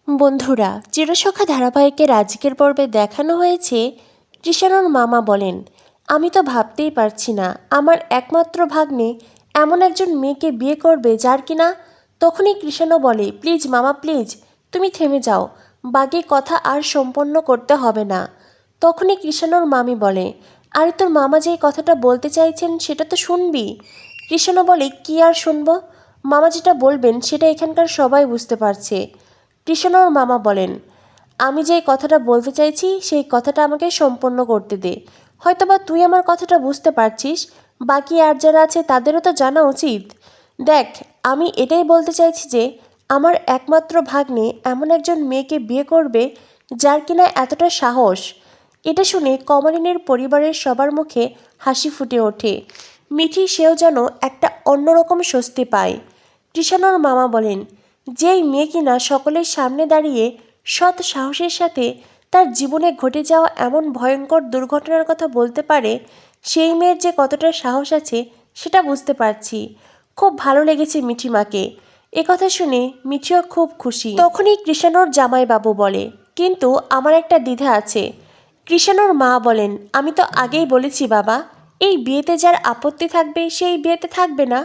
বন্ধুরা, চিরসখা ধারাবাহিকের আজকের পর্বে দেখানো হয়েছে কৃষাণুর মামা বলেন, আমি তো ভাবতেই পারছি না আমার একমাত্র ভাগ্নে এমন একজন মেয়েকে বিয়ে করবে যার কিনা। তখনই কৃষাণু বলে, প্লিজ মামা প্লিজ, তুমি থেমে যাও, বাকি কথা আর সম্পন্ন করতে হবে না। তখনই কৃষাণুর মামি বলে, আরে তোর মামা যেই কথাটা বলতে চাইছেন সেটা তো শুনবি। কৃষাণু বলে, কি আর শুনবো, মামা যেটা বলবেন সেটা এখানকার সবাই বুঝতে পারছে। কৃষাণুর মামা বলেন, আমি যেই কথাটা বলতে চাইছি সেই কথাটা আমাকে সম্পন্ন করতে দে। হয়তোবা তুই আমার কথাটা বুঝতে পারছিস, বাকি আর যারা আছে তাদেরও তো জানা উচিত। দেখ, আমি এটাই বলতে চাইছি যে আমার একমাত্র ভাগ্নে এমন একজন মেয়েকে বিয়ে করবে যার কিনা এতটা সাহস। এটা শুনে কমলিনীর পরিবারের সবার মুখে হাসি ফুটে ওঠে। মিঠি সেও যেন একটা অন্যরকম স্বস্তি পায়। কৃষাণুর মামা বলেন, যেই মেয়ে কিনা সকলের সামনে দাঁড়িয়ে সৎ সাহসের সাথে তার জীবনে ঘটে যাওয়া এমন ভয়ঙ্কর দুর্ঘটনার কথা বলতে পারে, সেই মেয়ের যে কতটা সাহস আছে সেটা বুঝতে পারছি। খুব ভালো লেগেছে মিঠিমাকে। কথা শুনে মিঠিও খুব খুশি। তখনই কৃষাণুর জামাইবাবু বলে, কিন্তু আমার একটা দ্বিধা আছে। কৃষাণুর মা বলেন, আমি তো আগেই বলেছি বাবা, এই বিয়েতে যার আপত্তি থাকবে সেই বিয়েতে থাকবে না,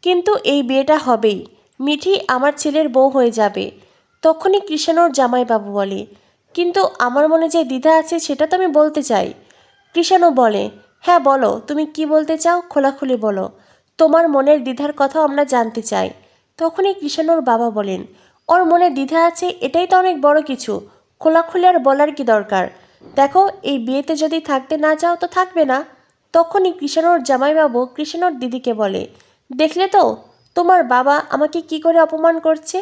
কিন্তু এই বিয়েটা হবেই। মিঠি আমার ছেলের বউ হয়ে যাবে। তখনই কৃষাণুর জামাইবাবু বলে, কিন্তু আমার মনে যে দ্বিধা আছে সেটা তো আমি বলতে চাই। কৃষাণু বলে, হ্যাঁ বলো, তুমি কি বলতে চাও খোলাখুলি বলো, তোমার মনের দ্বিধার কথাও আমরা জানতে চাই। তখনই কৃষাণুর বাবা বলেন, ওর মনে দ্বিধা আছে এটাই তো অনেক বড় কিছু, খোলাখুলি আর বলার কি দরকার। দেখো, এই বিয়েতে যদি থাকতে না চাও তো থাকবে না। তখনই কৃষাণুর জামাইবাবু কৃষাণুর দিদিকে বলে, দেখলে তো তোমার বাবা আমাকে কি করে অপমান করছে।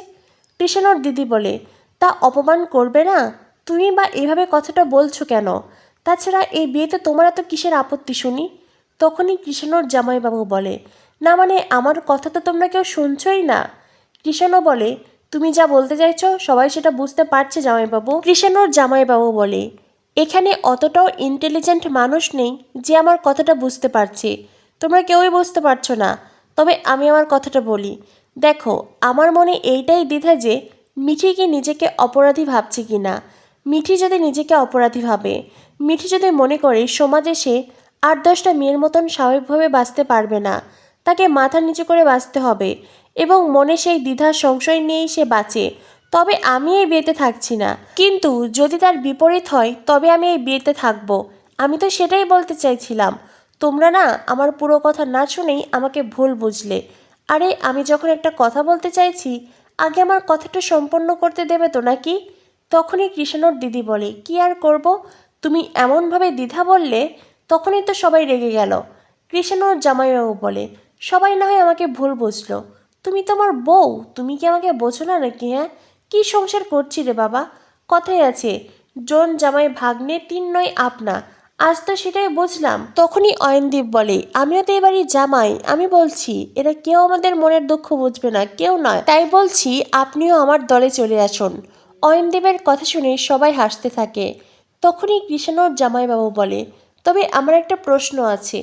কৃষাণুর দিদি বলে, তা অপমান করবে না, তুমি বা এইভাবে কথাটা বলছো কেন? তাছাড়া এই বিয়েতে তোমার এত কিসের আপত্তি শুনি? তখনই কৃষাণুর জামাইবাবু বলে, না মানে আমার কথা তো তোমরা কেউ শুনছই না। কৃষাণু বলে, তুমি যা বলতে চাইছো সবাই সেটা বুঝতে পারছে জামাইবাবু। কৃষাণুর জামাইবাবু বলে, এখানে অতটাও ইন্টেলিজেন্ট মানুষ নেই যে আমার কথাটা বুঝতে পারছে, তোমরা কেউই বুঝতে পারছো না। তবে আমি আমার কথাটা বলি, দেখো, আমার মনে এইটাই দ্বিধা যে মিঠি কি নিজেকে অপরাধী ভাবছে কি না। মিঠি যদি নিজেকে অপরাধী ভাবে, মিঠি যদি মনে করে সমাজে সে 8-10টা মেয়ের মতন স্বাভাবিকভাবে বাঁচতে পারবে না, তাকে মাথা নিচু করে বাঁচতে হবে এবং মনে সেই দ্বিধা সংশয় নিয়েই সে বাঁচে, তবে আমি এই বিয়েতে থাকছি না। কিন্তু যদি তার বিপরীত হয় তবে আমি এই বিয়েতে থাকবো। আমি তো সেটাই বলতে চাইছিলাম। তোমরা না আমার পুরো কথা না শুনেই আমাকে ভুল বুঝলে। আরে আমি যখন একটা কথা বলতে চাইছি, আগে আমার কথাটা সম্পন্ন করতে দেবে তো নাকি? তখনই কৃষাণুর দিদি বলে, কি আর করব, তুমি এমনভাবে দ্বিধা বললে। তখনই তো সবাই রেগে গেল। কৃষাণুর জামাইবাবু বলে, সবাই না হয় আমাকে ভুল বুঝলো, তুমি তো আমার বউ, তুমি কি আমাকে বোঝো না নাকি? হ্যাঁ, কি সংসার করছি রে বাবা, কথাই আছে, জন জামাই ভাগ্নে তিন নয় আপনা, আজ তো সেটাই বুঝলাম। তখনই অয়নদীপ বলে, আমিও তো এবারই জামাই, আমি বলছি এরা কেউ আমাদের মনের দুঃখ বুঝবে না, কেউ নয়, তাই বলছি আপনিও আমার দলে চলে আসুন। অয়নদীপের কথা শুনে সবাই হাসতে থাকে। তখনই কৃষাণুর জামাইবাবু বলে, তবে আমার একটা প্রশ্ন আছে।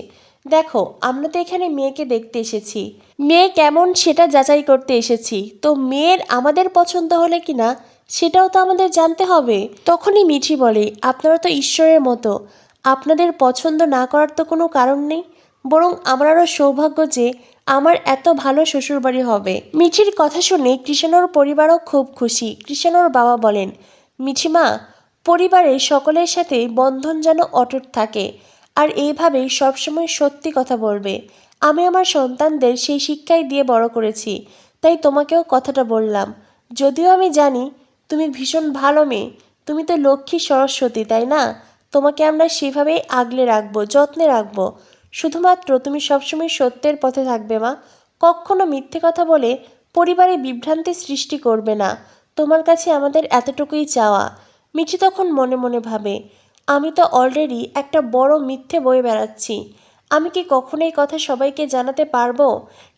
দেখো, আমরা তো এখানে মেয়েকে দেখতে এসেছি, মেয়ে কেমন সেটা যাচাই করতে এসেছি, তো মেয়ের আমাদের পছন্দ হলে কিনা সেটাও তো আমাদের জানতে হবে। তখনই মিঠি বলে, আপনারা তো ঈশ্বরের মতো, আপনাদের পছন্দ না করার তো কোনো কারণ নেই, বরং আমারও সৌভাগ্য যে আমার এত ভালো শ্বশুরবাড়ি হবে। মিঠির কথা শুনে কৃষাণুর পরিবারও খুব খুশি। কৃষাণুর বাবা বলেন, মিঠিমা, পরিবারের সকলের সাথে বন্ধন যেন অটুট থাকে, আর এইভাবেই সবসময় সত্যি কথা বলবে। আমি আমার সন্তানদের সেই শিক্ষাই দিয়ে বড় করেছি, তাই তোমাকেও কথাটা বললাম। যদিও আমি জানি তুমি ভীষণ ভালো মেয়ে, তুমি তো লক্ষ্মী সরস্বতী, তাই না? তোমাকে আমরা সেভাবেই আগলে রাখবো, যত্নে রাখবো। শুধুমাত্র তুমি সবসময় সত্যের পথে থাকবে মা, কখনো মিথ্যে কথা বলে পরিবারে বিভ্রান্তি সৃষ্টি করবে না। তোমার কাছে আমাদের এতটুকুই চাওয়া। মিঠি তখন মনে মনে ভাবে, আমি তো অলরেডি একটা বড় মিথ্যে বয়ে বেড়াচ্ছি। আমি কি কখনো এই কথা সবাইকে জানাতে পারবো?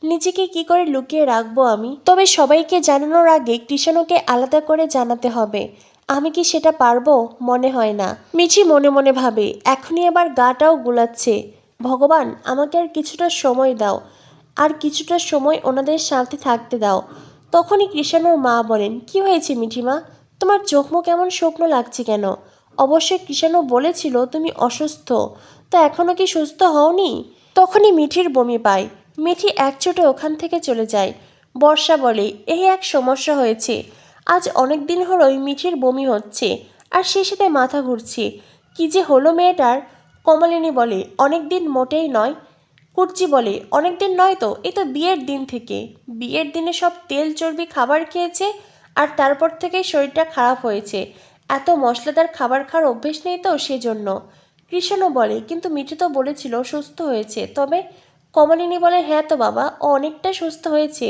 নিজেকে কি করে লুকিয়ে রাখবো আমি? তবে সবাইকে জানানোর আগে কৃষাণুকে আলাদা করে জানাতে হবে। আমি কি সেটা পারবো? মনে হয় না। মিঠি মনে মনে ভাবে, এখনই আবার গাটাও গুলাচ্ছে। ভগবান, আমাকে আর কিছুটা সময় দাও, আর কিছুটা সময় ওনাদের সাথে থাকতে দাও। তখনই কৃষাণুর মা বলেন, কি হয়েছে মিঠিমা, তোমার চোখ মুখ এমন শুকনো লাগছে কেন? অবশ্যই কৃষাণু বলেছিল তুমি অসুস্থ, তো এখনও কি সুস্থ হওনি? তখনই মিঠির বমি পায়। মিঠি একচোটে ওখান থেকে চলে যায়। বর্ষা বলে, এই এক সমস্যা হয়েছে। আজ অনেক দিন হলোই মিঠির বমি হচ্ছে, আর সে সাথে মাথা ঘুরছে। কি যে হলো মেয়েটার? কমলিনী বলে, অনেক দিন মোটেই নয়। কুর্চি বলে, অনেক দিন নয় তো, এই তো বিয়ের দিন থেকে। বিয়ের দিনে সব তেল চর্বি খাবার খেয়েছে, আর তারপর থেকেই শরীরটা খারাপ হয়েছে। এত মশলাদার খাবার খাওয়ার অভ্যেস নেই তো সেজন্য। কৃষণও বলে, কিন্তু মিঠি তো বলেছিল সুস্থ হয়েছে, তবে? কমলিনী বলে, হ্যাঁ তো বাবা, ও অনেকটা সুস্থ হয়েছে।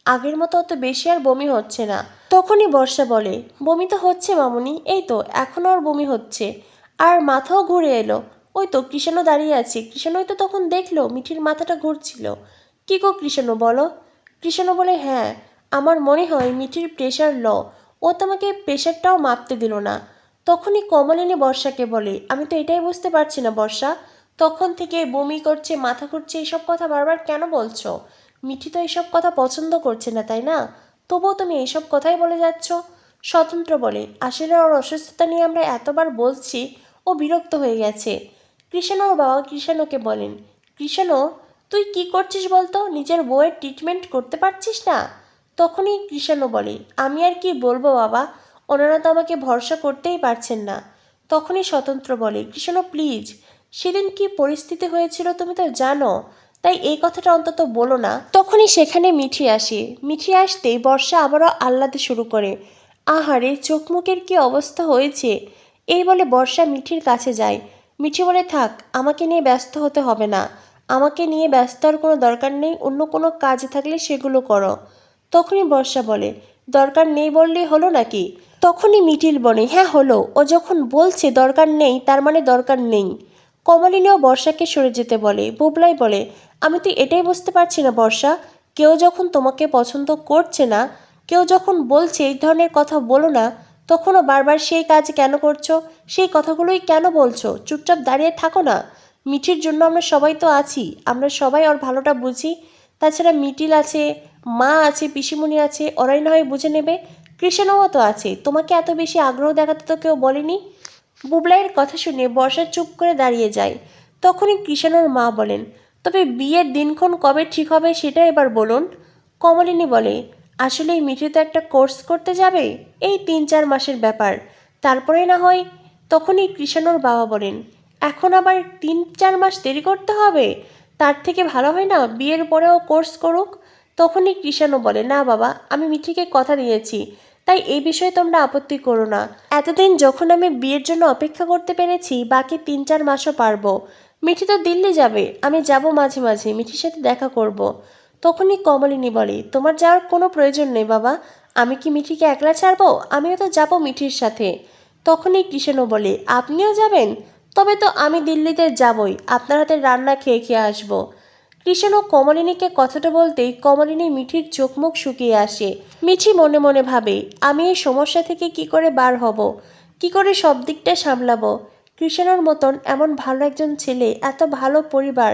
আগের মতো অত বেশি আর বমি হচ্ছে না। তখনই বর্ষা বলে, বমি তো হচ্ছে মামুনি, এই তো এখনও ওর বমি হচ্ছে, আর মাথাও ঘুরে এলো। ওই তো কৃষাণু দাঁড়িয়ে আছে। কৃষাণুই তো তখন দেখলো মিঠির মাথাটা ঘুরছিল। কি গো কৃষাণু, বলো? কৃষাণু বলে, হ্যাঁ, আমার মনে হয় মিঠির প্রেশার লো। ও তোমাকে প্রেশারটাও মাপতে দিল না। তখনই কমলিনী বর্ষাকে বলে, আমি তো এটাই বুঝতে পারছি না বর্ষা, তখন থেকে বমি করছে, মাথা ঘুরছে, এইসব কথা বারবার কেন বলছো? মিঠি তো এইসব কথা পছন্দ করছে না, তাই না? তবুও তুমি এইসব কথাই বলে যাচ্ছ। স্বতন্ত্র বলে, আসলে ওর অসুস্থতা নিয়ে আমরা এতবার বলছি, ও বিরক্ত হয়ে গেছে। কৃষাণুর বাবা কৃষাণুকে বলেন, কৃষাণু, তুই কি করছিস বলতো? নিজের বউয়ের ট্রিটমেন্ট করতে পারছিস না? তখনই কৃষাণু বলে, আমি আর কি বলবো বাবা, ওনারা তো আমাকে ভরসা করতেই পারছেন না। তখনই স্বতন্ত্র বলে, কৃষাণু প্লিজ, সেদিন কি পরিস্থিতি হয়েছিল তুমি তো জানো, তাই এই কথাটা অন্তত বলো না। তখনই সেখানে মিঠি আসে। মিঠি আসতেই বর্ষা আবারও আহ্লাদে শুরু করে, আহারে চোখ মুখের কি অবস্থা হয়েছে। এই বলে বর্ষা মিঠির কাছে যায়। মিঠি বলে, থাক, আমাকে নিয়ে ব্যস্ত হতে হবে না। আমাকে নিয়ে ব্যস্ত হওয়ার কোনো দরকার নেই, অন্য কোনো কাজে থাকলে সেগুলো করো। তখনই বর্ষা বলে, দরকার নেই বললেই হলো নাকি? তখনই মিঠিল বলে, হ্যাঁ হলো, ও যখন বলছে দরকার নেই তার মানে দরকার নেই। কমলিনীও বর্ষাকে সরে যেতে বলে। বুবলাই বলে, আমি তো এটাই বুঝতে পারছি না বর্ষা, কেউ যখন তোমাকে পছন্দ করছে না, কেউ যখন বলছে এই ধরনের কথা বলো না, তখনও বারবার সেই কাজ কেন করছো? সেই কথাগুলোই কেন বলছো? চুপচাপ দাঁড়িয়ে থাকো না। মিঠির জন্য আমরা সবাই তো আছি, আমরা সবাই ওর ভালোটা বুঝি। তাছাড়া মিটিল আছে, মা আছে, পিসিমণি আছে, ওরাই না হয় বুঝে নেবে। কৃষ্ণও তো আছে, তোমাকে এত বেশি আগ্রহ দেখাতে তো কেউ বলেনি। বুবলাইয়ের কথা শুনে বর্ষা চুপ করে দাঁড়িয়ে যায়। তখনই কৃষাণুর মা বলেন, তবে বিয়ের দিনক্ষণ কবে ঠিক হবে সেটা এবার বলুন। কমলিনী বলে, আসলে এই মিঠি তো একটা কোর্স করতে যাবে, এই 3-4 মাসের ব্যাপার, তারপরে না হয়। তখনই কৃষাণুর বাবা বলেন, এখন আবার 3-4 মাস দেরি করতে হবে? তার থেকে ভালো হয় না বিয়ের পরেও কোর্স করুক। তখনই কৃষাণু বলে, না বাবা, আমি মিঠিকে কথা দিয়েছি, তাই এই বিষয়ে তোমরা আপত্তি করো না। এতদিন যখন আমি বিয়ের জন্য অপেক্ষা করতে পেরেছি, বাকি 3-4 মাসও পারবো। মিঠি তো দিল্লি যাবে, আমি যাব মাঝে মাঝে, মিঠির সাথে দেখা করব। তখনই কমলিনী বলে, তোমার যাওয়ার কোনো প্রয়োজন নেই বাবা, আমি কি মিঠিকে একলা ছাড়বো? আমিও তো যাব মিঠির সাথে। তখনই কৃষাণু বলে, আপনিও যাবেন? তবে তো আমি দিল্লিতে যাবই, আপনার হাতে রান্না খেয়ে খেয়ে আসবো। কৃষাণু কমলিনীকে কথাটা বলতেই কমলিনী মিঠির চোখ মুখ শুকিয়ে আসে। মিঠি মনে মনে ভাবে, আমি এই সমস্যা থেকে কি করে বার হব, কি করে সব দিকটা সামলাবো। কৃষাণুর মতন এমন ভালো একজন ছেলে, এত ভালো পরিবার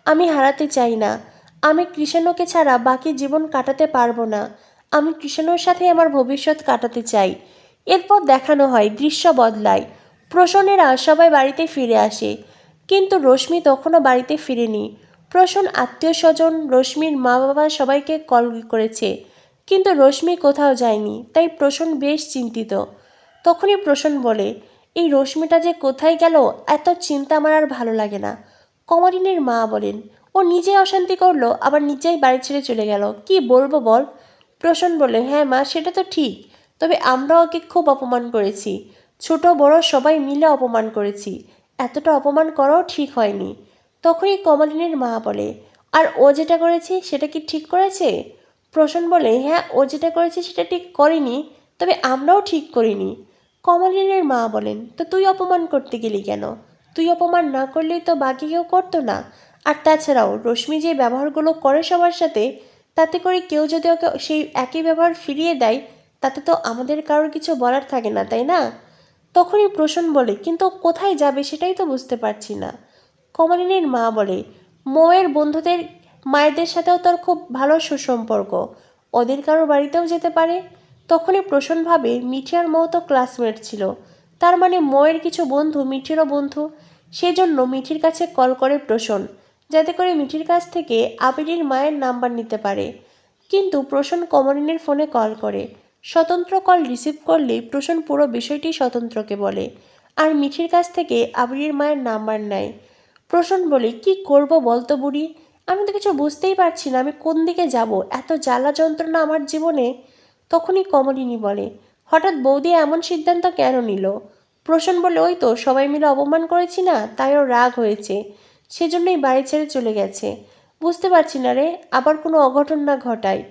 আমি হারাতে চাই না। আমি কৃষাণুকে ছাড়া বাকি জীবন কাটাতে পারবো না। আমি কৃষাণুর সাথে আমার ভবিষ্যৎ কাটাতে চাই। এরপর দেখানো হয়, দৃশ্য বদলায়। প্রসন্নেরা সবাই বাড়িতে ফিরে আসে, কিন্তু রশ্মি তখনও বাড়িতে ফিরেনি। প্রসন্ন আত্মীয় স্বজন, রশ্মির মা বাবা সবাইকে কল করেছে, কিন্তু রশ্মি কোথাও যায়নি, তাই প্রসন্ন বেশ চিন্তিত। তখনই প্রসন্ন বলে, এই রশ্মিটা যে কোথায় গেল, এত চিন্তা আমার আর ভালো লাগে না। কমলিনীর মা বলেন, ও নিজেই অশান্তি করলো, আবার নিজেই বাড়ি ছেড়ে চলে গেল, কি বলবো বল? প্রসন্ন বলে, হ্যাঁ মা, সেটা তো ঠিক, তবে আমরা ওকে খুব অপমান করেছি, ছোট বড় সবাই মিলে অপমান করেছি, এতটা অপমান করাও ঠিক হয়নি। তখনই কমলিনীর মা বলে, আর ও যেটা করেছে সেটা কি ঠিক করেছে? প্রসন্ন বলে, হ্যাঁ, ও যেটা করেছে সেটা ঠিক করেনি, তবে আমরাও ঠিক করিনি। কমলিনীর মা বলেন, তো তুই অপমান করতে গেলি কেন? তুই অপমান না করলেই তো বাকি কেউ করতো না। আর তাছাড়াও রশ্মি যে ব্যবহারগুলো করে সবার সাথে, তাতে করে কেউ যদি ওকে সেই একই ব্যবহার ফিরিয়ে দেয়, তাতে তো আমাদের কারোর কিছু বলার থাকে না, তাই না? তখনই প্রসন্ন বলে, কিন্তু ও কোথায় যাবে সেটাই তো বুঝতে পারছি না। কমলিনীর মা বলে, মৌয়ের বন্ধুদের মায়েদের সাথেও তোর খুব ভালো সুসম্পর্ক, ওদের কারোর বাড়িতেও যেতে পারে। তখনই প্রসন্ন ভাবে মিঠি আর মৌ তো ক্লাসমেট ছিল, তার মানে মৌয়ের কিছু বন্ধু মিঠিরও বন্ধু। সেজন্য মিঠির কাছে কল করে প্রসন্ন, যাতে করে মিঠির কাছ থেকে আবিরের মায়ের নাম্বার নিতে পারে। কিন্তু প্রসন্ন কমলিনীর ফোনে কল করে। স্বতন্ত্র কল রিসিভ করলেই প্রসন্ন পুরো বিষয়টি স্বতন্ত্রকে বলে, আর মিঠির কাছ থেকে আবিরের মায়ের নাম্বার নেয়। প্রসন্ন বলে, কি করব বলতো বুড়ি, আমি তো কিছু বুঝতেই পারছি না, আমি কোন দিকে যাব, এত জ্বালা যন্ত্রণা আমার জীবনে। তখনই কমলিনী বলে, হঠাৎ বৌদি এমন সিদ্ধান্ত কেন নিল? প্রসন্ন বলে, ওই তো সবাই মিলে অপমান করেছি না, তাই ওর রাগ হয়েছে, সেজন্যই বাড়ি ছেড়ে চলে গেছে। বুঝতে পারছি না রে, আবার কোনো অঘটন না ঘটায়।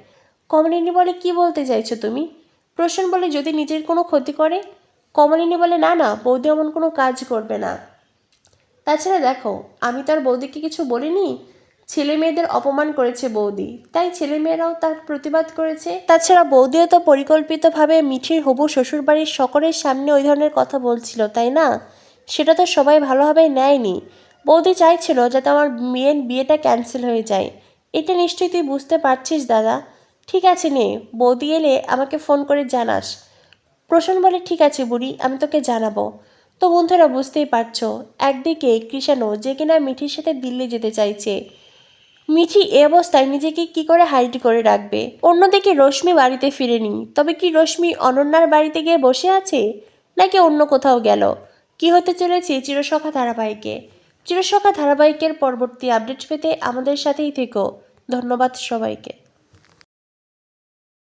কমলিনী বলে, কি বলতে চাইছো তুমি? প্রসন্ন বলে, যদি নিজের কোনো ক্ষতি করে। কমলিনী বলে, না না, বৌদি এমন কোনো কাজ করবে না। তাছাড়া দেখো, আমি তার বৌদিকে কিছু বলিনি। ছেলে মেয়েদের অপমান করেছে বৌদি, তাই ছেলে মেয়েরাও তার প্রতিবাদ করেছে। তাছাড়া বৌদিও তো পরিকল্পিতভাবে মিঠির হবু শ্বশুরবাড়ির সকলের সামনে ওই ধরনের কথা বলছিল, তাই না? সেটা তো সবাই ভালোভাবে নেয়নি। বৌদি চাইছিল যাতে আমার মেয়ের বিয়েটা ক্যান্সেল হয়ে যায়। এটা নিশ্চয়ই তুই বুঝতে পারছিস দাদা। ঠিক আছে নে, বৌদি এলে আমাকে ফোন করে জানাস। প্রসন্ন বলে, ঠিক আছে বুড়ি, আমি তোকে জানাবো। তো বন্ধুরা বুঝতেই পারছো, একদিকে কৃষাণু যে কিনা মিঠির সাথে দিল্লি যেতে চাইছে, মিঠি এ অবস্থায় নিজেকে কি করে হাইড করে রাখবে। অন্যদিকে রশ্মি বাড়িতে ফিরেনি, তবে কি রশ্মি অনন্যার বাড়িতে গিয়ে বসে আছে, নাকি অন্য কোথাও গেল? কি হতে চলেছে চিরসখা ধারাবাহিকে? চিরসখা ধারাবাহিকের পরবর্তী আপডেট পেতে আমাদের সাথেই থেকো। ধন্যবাদ সবাইকে।